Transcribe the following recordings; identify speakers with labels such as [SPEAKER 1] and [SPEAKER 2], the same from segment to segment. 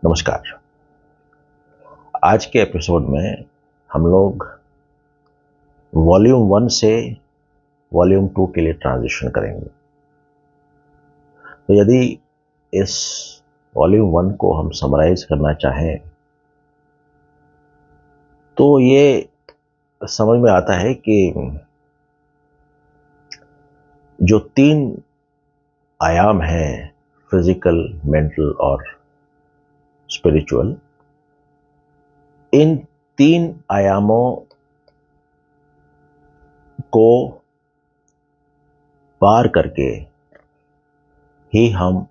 [SPEAKER 1] नमस्कार। आज के एपिसोड में हम लोग वॉल्यूम 1 से वॉल्यूम 2 के लिए ट्रांजिशन करेंगे। तो यदि इस वॉल्यूम 1 को हम समराइज करना चाहें तो ये समझ में आता है कि जो 3 आयाम हैं, फिजिकल, मेंटल और स्पिरिचुअल, इन 3 आयामों को पार करके ही हम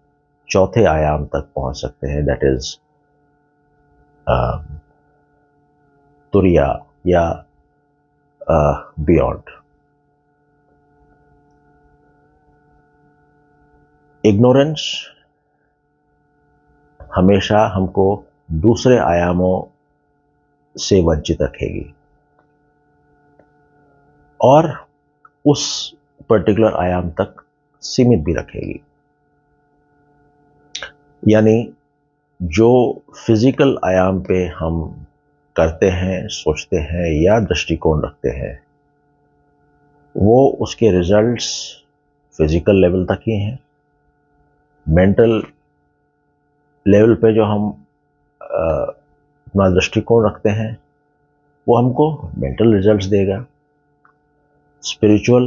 [SPEAKER 1] चौथे आयाम तक पहुंच सकते हैं, दैट इज तुरिया या बियॉन्ड। इग्नोरेंस हमेशा हमको दूसरे आयामों से वंचित रखेगी और उस पर्टिकुलर आयाम तक सीमित भी रखेगी। यानी जो फिजिकल आयाम पे हम करते हैं, सोचते हैं या दृष्टिकोण रखते हैं, वो उसके रिजल्ट्स फिजिकल लेवल तक ही हैं। मेंटल लेवल पे जो हम अपना दृष्टिकोण रखते हैं वो हमको मेंटल रिजल्ट्स देगा। स्पिरिचुअल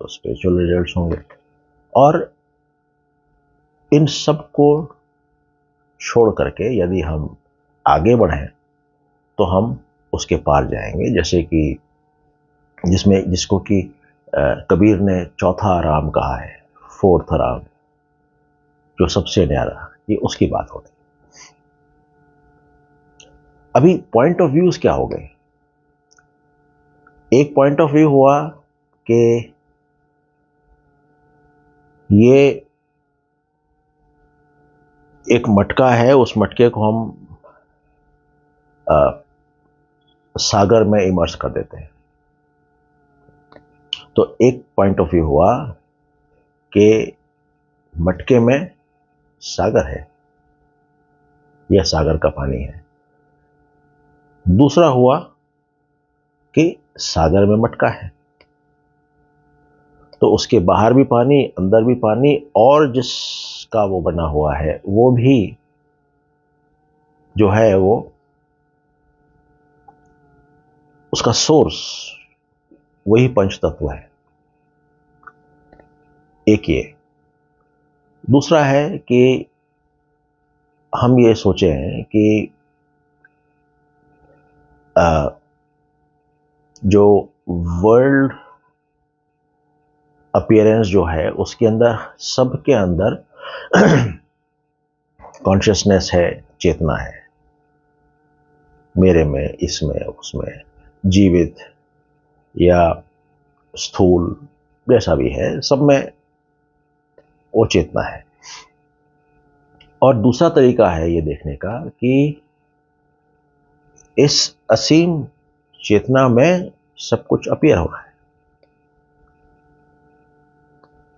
[SPEAKER 1] तो स्पिरिचुअल रिजल्ट्स होंगे। और इन सब को छोड़ करके यदि हम आगे बढ़ें तो हम उसके पार जाएंगे, जैसे कि जिसको कि कबीर ने चौथा आराम कहा है, फोर्थ आराम, जो सबसे न्यारा, ये उसकी बात हो गई। अभी पॉइंट ऑफ व्यूज क्या हो गए? एक पॉइंट ऑफ व्यू हुआ कि ये एक मटका है, उस मटके को हम सागर में इमर्स कर देते हैं। तो एक पॉइंट ऑफ व्यू हुआ कि मटके में सागर है, यह सागर का पानी है। दूसरा हुआ कि सागर में मटका है, तो उसके बाहर भी पानी, अंदर भी पानी, और जिसका वो बना हुआ है वो भी जो है वो उसका सोर्स वही पंच तत्व है। एक ये। दूसरा है कि हम ये सोचें कि जो वर्ल्ड अपीयरेंस जो है उसके अंदर, सबके अंदर कॉन्शियसनेस है, चेतना है, मेरे में, इसमें, उसमें, जीवित या स्थूल, जैसा भी है, सब में वो चेतना है। और दूसरा तरीका है ये देखने का कि इस असीम चेतना में सब कुछ अपीयर हो रहा है,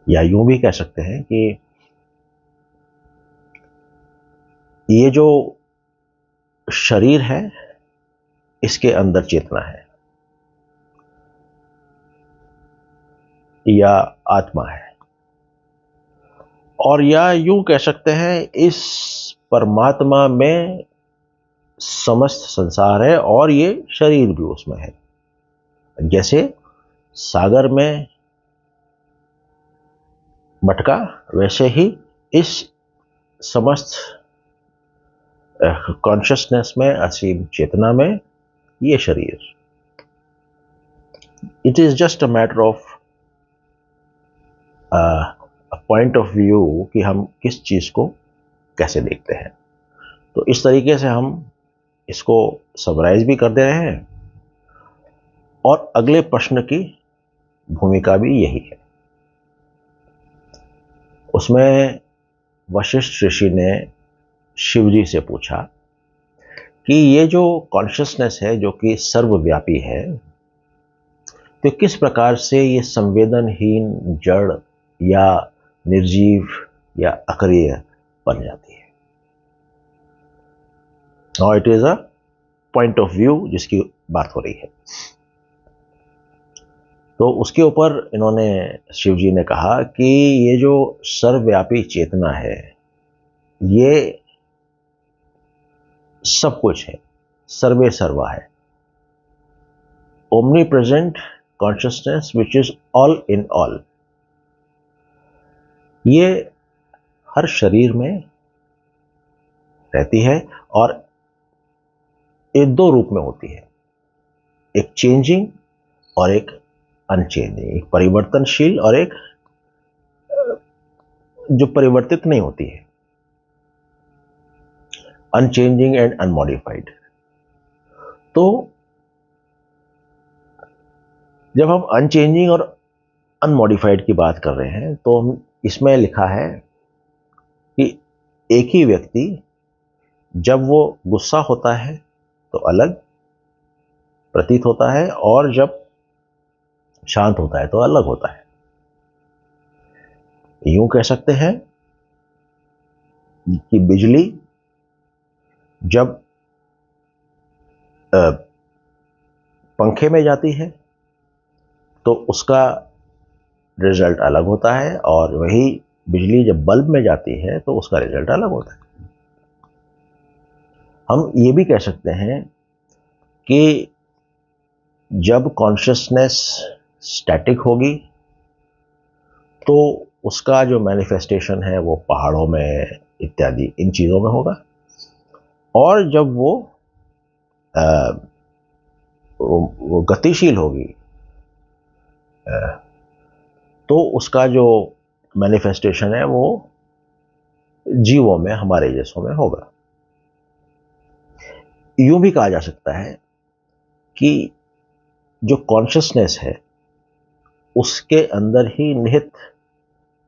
[SPEAKER 1] या यूं भी कह सकते हैं कि ये जो शरीर है इसके अंदर चेतना है या आत्मा है, और या यूं कह सकते हैं इस परमात्मा में समस्त संसार है और ये शरीर भी उसमें है। जैसे सागर में मटका, वैसे ही इस समस्त कॉन्शियसनेस में, असीम चेतना में ये शरीर। It is just a matter of point of view कि हम किस चीज को कैसे देखते हैं। तो इस तरीके से हम इसको समराइज भी कर दे रहे हैं, और अगले प्रश्न की भूमिका भी यही है। उसमें वशिष्ठ ऋषि ने शिव जी से पूछा कि ये जो कॉन्शियसनेस है जो कि सर्वव्यापी है, तो किस प्रकार से ये संवेदनहीन, जड़ या निर्जीव या अक्रिय बन जाती है। Now it is a point of view जिसकी बात हो रही है। तो उसके ऊपर इन्होंने, शिव जी ने कहा कि ये जो सर्वव्यापी चेतना है, ये सब कुछ है, सर्वे सर्वा है। Omni present consciousness which is all in all. ये हर शरीर में रहती है और ये दो रूप में होती है, एक चेंजिंग और एक अनचेंजिंग, एक परिवर्तनशील और एक जो परिवर्तित नहीं होती है, अनचेंजिंग एंड अनमॉडिफाइड। तो जब हम अनचेंजिंग और अनमॉडिफाइड की बात कर रहे हैं तो हम इसमें लिखा है कि एक ही व्यक्ति जब वो गुस्सा होता है तो अलग प्रतीत होता है और जब शांत होता है तो अलग होता है। यूं कह सकते हैं कि बिजली जब पंखे में जाती है तो उसका रिजल्ट अलग होता है, और वही बिजली जब बल्ब में जाती है तो उसका रिजल्ट अलग होता है। हम ये भी कह सकते हैं कि जब कॉन्शियसनेस स्टैटिक होगी तो उसका जो मैनिफेस्टेशन है वो पहाड़ों में इत्यादि इन चीज़ों में होगा, और जब वो गतिशील होगी तो उसका जो मैनिफेस्टेशन है वो जीवों में, हमारे जैसों में होगा। यूं भी कहा जा सकता है कि जो कॉन्शियसनेस है उसके अंदर ही निहित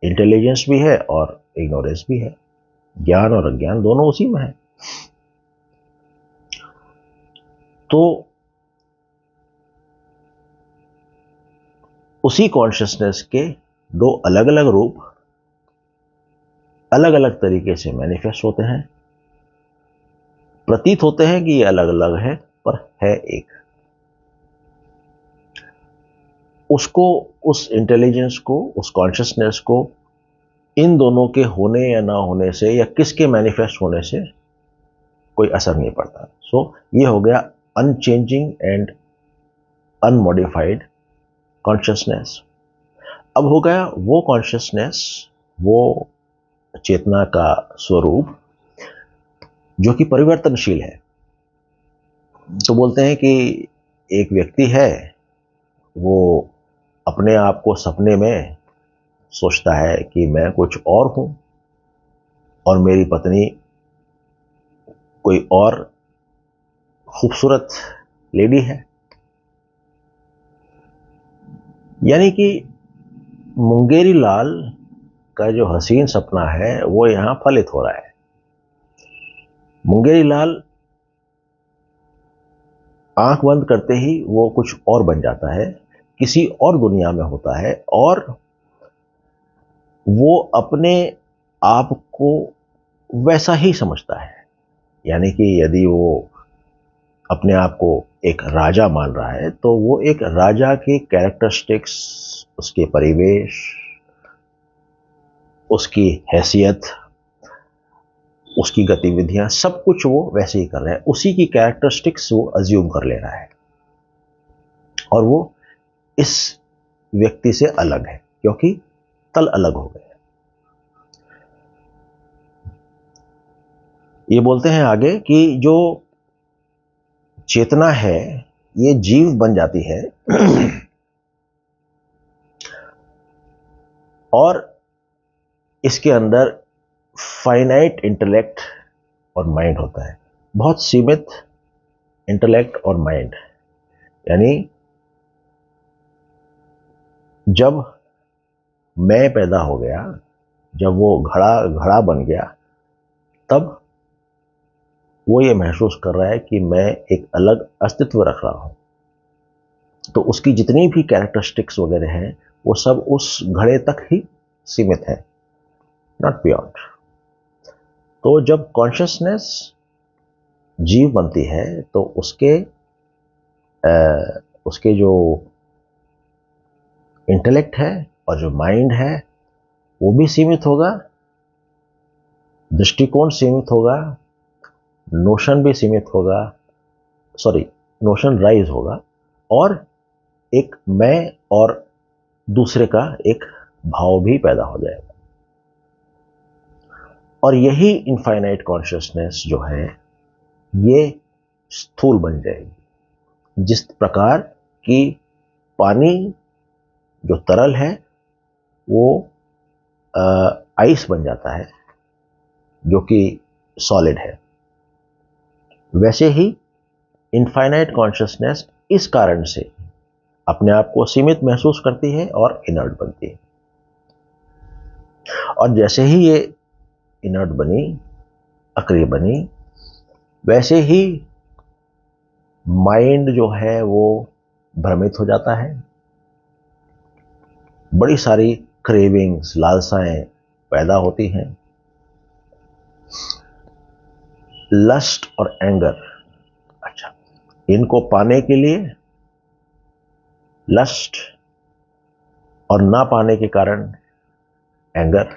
[SPEAKER 1] इंटेलिजेंस भी है और इग्नोरेंस भी है, ज्ञान और अज्ञान दोनों उसी में है। तो उसी कॉन्शियसनेस के दो अलग अलग रूप अलग अलग तरीके से मैनिफेस्ट होते हैं, प्रतीत होते हैं कि ये अलग अलग है पर है एक। उसको, उस इंटेलिजेंस को, उस कॉन्शियसनेस को इन दोनों के होने या ना होने से या किसके मैनिफेस्ट होने से कोई असर नहीं पड़ता। सो ये हो गया अनचेंजिंग एंड अनमॉडिफाइड कॉन्शियसनेस। अब हो गया वो कॉन्शियसनेस, वो चेतना का स्वरूप जो कि परिवर्तनशील है। तो बोलते हैं कि एक व्यक्ति है, वो अपने आप को सपने में सोचता है कि मैं कुछ और हूं और मेरी पत्नी कोई और खूबसूरत लेडी है। यानी कि मुंगेरी लाल का जो हसीन सपना है वो यहां फलित हो रहा है। मुंगेरी लाल आंख बंद करते ही वो कुछ और बन जाता है, किसी और दुनिया में होता है, और वो अपने आप को वैसा ही समझता है। यानी कि यदि वो अपने आप को एक राजा मान रहा है तो वो एक राजा के कैरेक्टरिस्टिक्स, उसके परिवेश, उसकी हैसियत, उसकी गतिविधियां, सब कुछ वो वैसे ही कर रहा है, उसी की कैरेक्टरिस्टिक्स वो अज्यूम कर ले रहा है, और वो इस व्यक्ति से अलग है क्योंकि तल अलग हो गए। ये बोलते हैं आगे कि जो चेतना है ये जीव बन जाती है और इसके अंदर फाइनाइट इंटेलेक्ट और माइंड होता है, बहुत सीमित इंटेलेक्ट और माइंड। यानी जब मैं पैदा हो गया, जब वो घड़ा घड़ा बन गया, तब वो ये महसूस कर रहा है कि मैं एक अलग अस्तित्व रख रहा हूं। तो उसकी जितनी भी कैरेक्टरिस्टिक्स वगैरह हैं वो सब उस घड़े तक ही सीमित है, नॉट बियॉन्ड। तो जब कॉन्शियसनेस जीव बनती है तो उसके जो इंटेलेक्ट है और जो माइंड है वो भी सीमित होगा, दृष्टिकोण सीमित होगा, नोशन भी सीमित होगा, सॉरी, नोशन राइज होगा, और एक मैं और दूसरे का एक भाव भी पैदा हो जाएगा। और यही इनफाइनाइट कॉन्शियसनेस जो है ये स्थूल बन जाएगी। जिस प्रकार कि पानी जो तरल है वो आइस बन जाता है जो कि सॉलिड है, वैसे ही इनफाइनाइट कॉन्शियसनेस इस कारण से अपने आप को सीमित महसूस करती है और इनर्ट बनती है। और जैसे ही ये इनर्ट बनी, अक्रिय बनी, वैसे ही माइंड जो है वो भ्रमित हो जाता है, बड़ी सारी क्रेविंग्स, लालसाएं पैदा होती हैं। लस्ट और एंगर, अच्छा, इनको पाने के लिए लस्ट और ना पाने के कारण एंगर,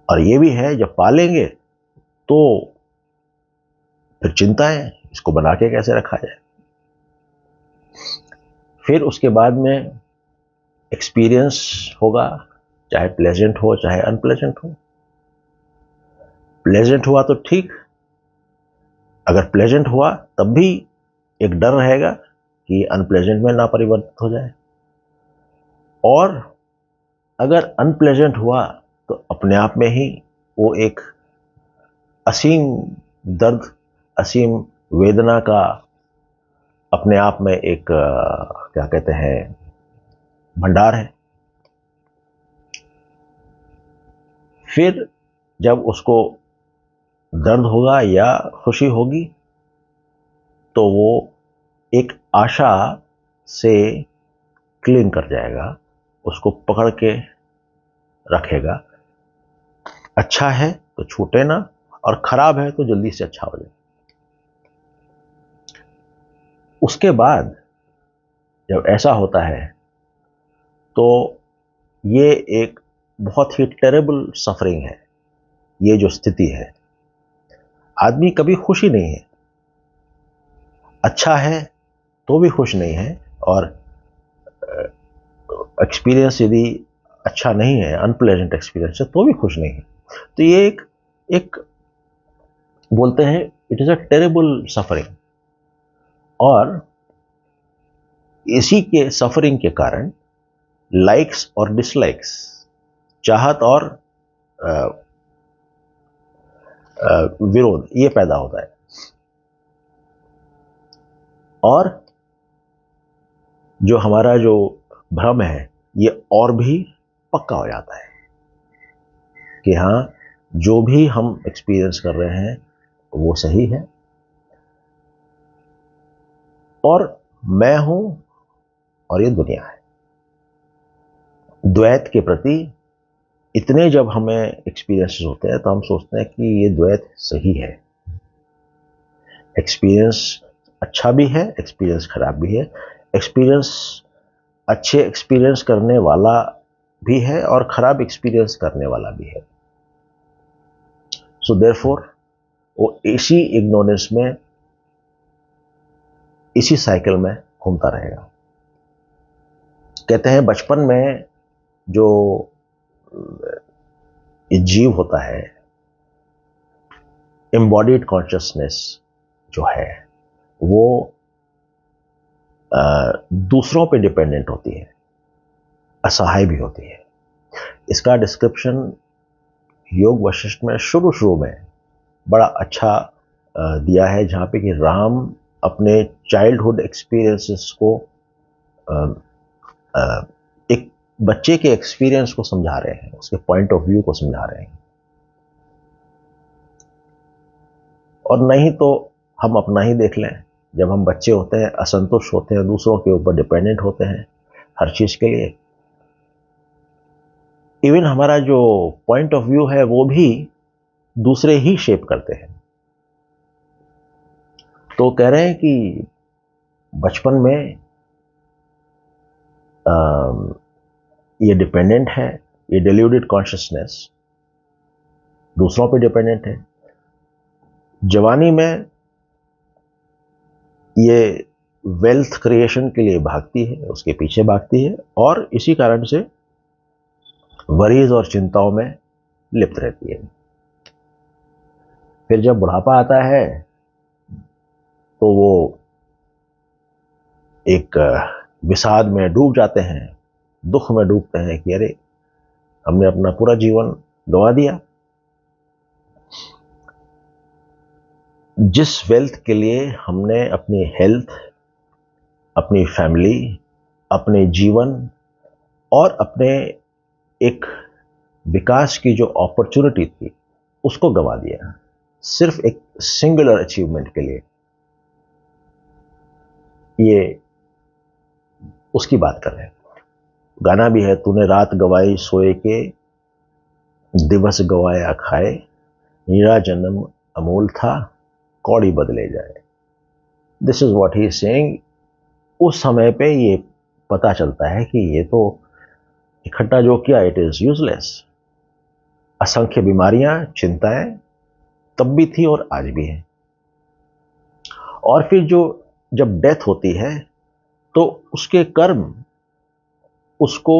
[SPEAKER 1] और ये भी है जब पालेंगे तो फिर चिंताएं, इसको बना के कैसे रखा जाए। फिर उसके बाद में एक्सपीरियंस होगा, चाहे प्लेजेंट हो चाहे अनप्लेजेंट हो। प्लेजेंट हुआ तो ठीक, अगर प्लेजेंट हुआ तब भी एक डर रहेगा कि अनप्लेजेंट में ना परिवर्तित हो जाए, और अगर अनप्लेजेंट हुआ तो अपने आप में ही वो एक असीम दर्द, असीम वेदना का अपने आप में एक क्या कहते हैं भंडार है। फिर जब उसको दर्द होगा या खुशी होगी तो वो एक आशा से क्लिंग कर जाएगा, उसको पकड़ के रखेगा। अच्छा है तो छूटे ना, और खराब है तो जल्दी से अच्छा हो जाए। उसके बाद जब ऐसा होता है तो ये एक बहुत ही टेरेबल सफरिंग है। ये जो स्थिति है, आदमी कभी खुश ही नहीं है, अच्छा है तो भी खुश नहीं है, और एक्सपीरियंस यदि अच्छा नहीं है, अनप्लेजेंट एक्सपीरियंस है, तो भी खुश नहीं है। तो ये एक बोलते हैं it is a terrible suffering. और इसी के सफरिंग के कारण लाइक्स और डिसलाइक्स, चाहत और विरोध, ये पैदा होता है। और जो हमारा जो भ्रम है ये और भी पक्का हो जाता है कि हाँ, जो भी हम एक्सपीरियंस कर रहे हैं वो सही है, और मैं हूं और ये दुनिया है। द्वैत के प्रति इतने जब हमें एक्सपीरियंसेस होते हैं तो हम सोचते हैं कि ये द्वैत सही है। एक्सपीरियंस अच्छा भी है, एक्सपीरियंस खराब भी है। एक्सपीरियंस अच्छे एक्सपीरियंस करने वाला भी है और खराब एक्सपीरियंस करने वाला भी है। सो देयरफॉर वो इसी इग्नोरेंस में, इसी साइकिल में घूमता रहेगा। कहते हैं बचपन में जो जीव होता है, एम्बॉडीड कॉन्शियसनेस जो है वो दूसरों पे डिपेंडेंट होती है, असहाय भी होती है। इसका डिस्क्रिप्शन योग वशिष्ठ में शुरू में बड़ा अच्छा दिया है, जहाँ पे कि राम अपने चाइल्डहुड एक्सपीरियंसेस को एक बच्चे के एक्सपीरियंस को समझा रहे हैं, उसके पॉइंट ऑफ व्यू को समझा रहे हैं। और नहीं तो हम अपना ही देख लें, जब हम बच्चे होते हैं, असंतुष्ट होते हैं, दूसरों के ऊपर डिपेंडेंट होते हैं हर चीज के लिए। इवन हमारा जो पॉइंट ऑफ व्यू है वो भी दूसरे ही शेप करते हैं। तो कह रहे हैं कि बचपन में ये डिपेंडेंट है, ये डिल्यूटेड कॉन्शियसनेस दूसरों पे डिपेंडेंट है। जवानी में ये वेल्थ क्रिएशन के लिए भागती है, उसके पीछे भागती है, और इसी कारण से वरीज और चिंताओं में लिप्त रहती है। फिर जब बुढ़ापा आता है तो वो एक विषाद में डूब जाते हैं, दुख में डूबते हैं कि अरे हमने अपना पूरा जीवन गंवा दिया। जिस वेल्थ के लिए हमने अपनी हेल्थ, अपनी फैमिली, अपने जीवन और अपने एक विकास की जो अपॉर्चुनिटी थी उसको गंवा दिया, सिर्फ एक सिंगुलर अचीवमेंट के लिए। ये उसकी बात कर रहे हैं। गाना भी है, तूने रात गवाई सोए के, दिवस गवाया खाए, मेरा जन्म अमूल था, कौड़ी बदले जाए। This is what he is saying. उस समय पे ये पता चलता है कि ये तो इकट्ठा जो किया इट इज यूजलेस। असंख्य बीमारियां, चिंताएं तब भी थी और आज भी है। और फिर जब डेथ होती है तो उसके कर्म उसको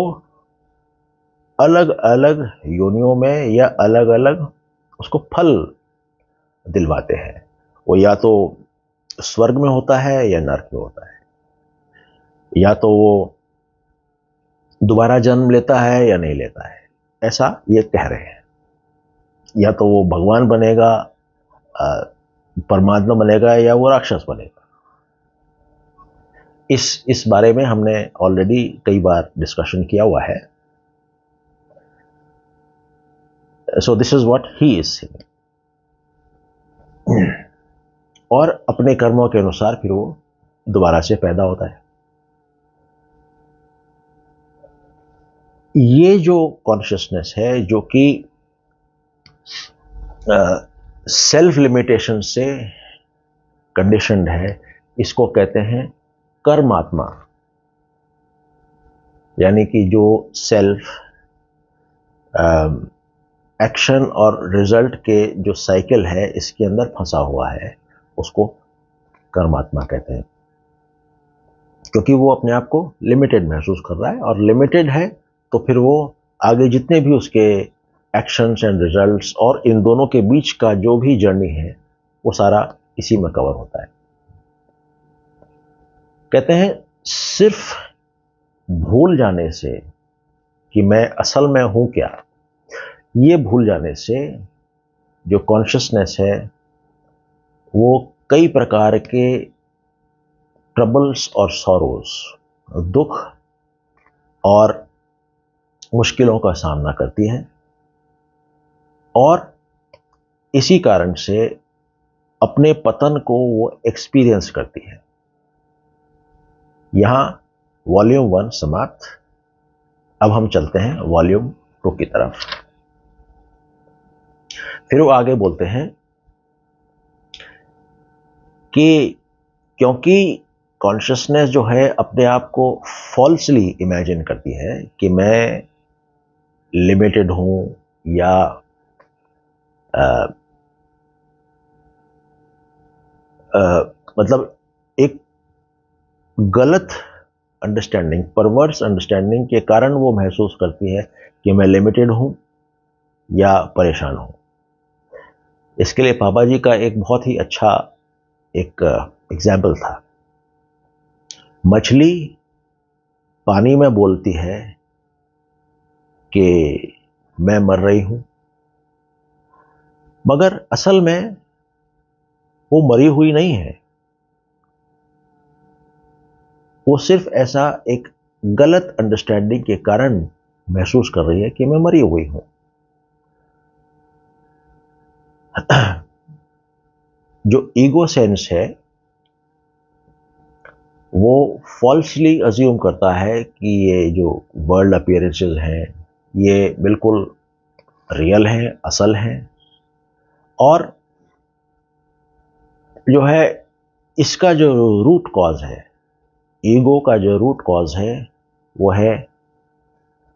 [SPEAKER 1] अलग अलग योनियों में या अलग अलग उसको फल दिलवाते हैं। वो या तो स्वर्ग में होता है या नरक में होता है, या तो वो दोबारा जन्म लेता है या नहीं लेता है, ऐसा ये कह रहे हैं। या तो वो भगवान बनेगा, परमात्मा बनेगा, या वो राक्षस बनेगा। इस बारे में हमने ऑलरेडी कई बार डिस्कशन किया हुआ है। So this is what he is saying. और अपने कर्मों के अनुसार फिर वो दोबारा से पैदा होता है। ये जो कॉन्शियसनेस है जो कि सेल्फ लिमिटेशन से कंडीशनड है, इसको कहते हैं कर्मात्मा। यानी कि जो सेल्फ एक्शन और रिजल्ट के जो साइकिल है इसके अंदर फंसा हुआ है, उसको कर्मात्मा कहते हैं। क्योंकि वो अपने आप को लिमिटेड महसूस कर रहा है, और लिमिटेड है तो फिर वो आगे जितने भी उसके एक्शंस एंड रिजल्ट्स और इन दोनों के बीच का जो भी जर्नी है वो सारा इसी में कवर होता है। कहते हैं सिर्फ भूल जाने से कि मैं असल में हूं क्या, ये भूल जाने से जो कॉन्शियसनेस है वो कई प्रकार के ट्रबल्स और सॉरोज, दुख और मुश्किलों का सामना करती है, और इसी कारण से अपने पतन को वो एक्सपीरियंस करती है। यहां वॉल्यूम 1 समाप्त। अब हम चलते हैं वॉल्यूम 2 की तरफ। फिर वो आगे बोलते हैं कि क्योंकि कॉन्शियसनेस जो है अपने आप को फॉल्सली इमेजिन करती है कि मैं लिमिटेड हूं, या मतलब एक गलत अंडरस्टैंडिंग, परवर्स अंडरस्टैंडिंग के कारण वो महसूस करती है कि मैं लिमिटेड हूं या परेशान हूं। इसके लिए पापा जी का एक बहुत ही अच्छा एक एग्जाम्पल था। मछली पानी में बोलती है कि मैं मर रही हूं, मगर असल में वो मरी हुई नहीं है। वो सिर्फ ऐसा एक गलत अंडरस्टैंडिंग के कारण महसूस कर रही है कि मैं मरी हुई हूं। जो ईगो सेंस है वो फॉल्सली अज्यूम करता है कि ये जो वर्ल्ड अपीयरेंसेस हैं ये बिल्कुल रियल हैं, असल हैं, और जो है इसका जो रूट कॉज है, ईगो का जो रूट कॉज है, वो है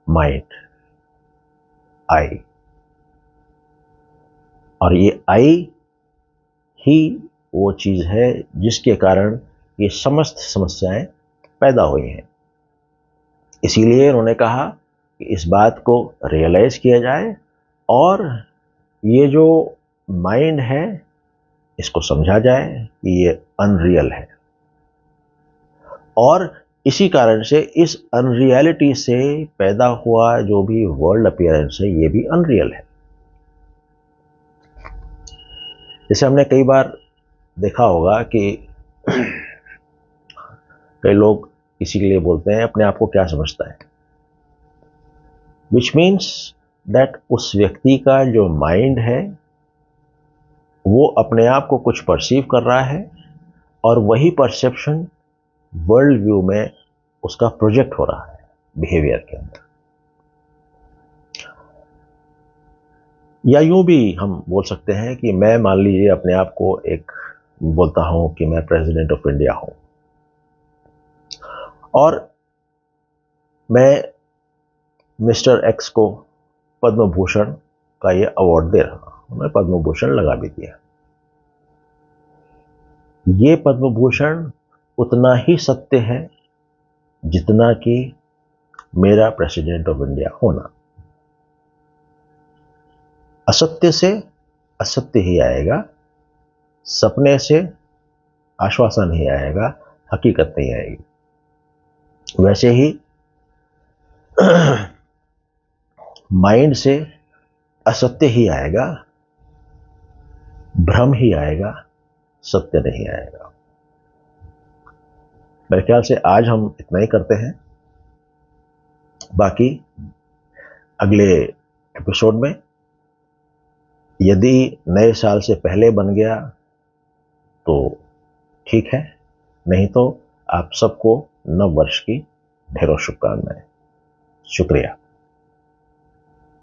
[SPEAKER 1] माइंड, आई। और ये आई ही वो चीज है जिसके कारण ये समस्त समस्याएं पैदा हुई हैं। इसीलिए उन्होंने कहा कि इस बात को रियलाइज किया जाए और ये जो माइंड है इसको समझा जाए कि ये अनरियल है, और इसी कारण से इस अनरियलिटी से पैदा हुआ जो भी वर्ल्ड अपीयरेंस है ये भी अनरियल है। जैसे हमने कई बार देखा होगा कि कई लोग किसी के लिए बोलते हैं अपने आप को क्या समझता है, विच मीन्स दैट उस व्यक्ति का जो माइंड है वो अपने आप को कुछ परसीव कर रहा है और वही परसेप्शन वर्ल्ड व्यू में उसका प्रोजेक्ट हो रहा है बिहेवियर के अंदर। या यूं भी हम बोल सकते हैं कि मैं मान लीजिए अपने आप को एक बोलता हूं कि मैं प्रेसिडेंट ऑफ इंडिया हूं और मैं मिस्टर एक्स को पद्म भूषण का ये अवार्ड दे रहा हूं, मैं पद्म भूषण लगा भी दिया। ये पद्म भूषण उतना ही सत्य है जितना कि मेरा प्रेसिडेंट ऑफ इंडिया होना। असत्य से असत्य ही आएगा, सपने से आश्वासन ही आएगा, हकीकत नहीं आएगी। वैसे ही माइंड से असत्य ही आएगा, भ्रम ही आएगा, सत्य नहीं आएगा। मेरे ख्याल से आज हम इतना ही करते हैं, बाकी अगले एपिसोड में यदि नए साल से पहले बन गया तो ठीक है, नहीं तो आप सबको नव वर्ष की ढेरों शुभकामनाएं। शुक्रिया।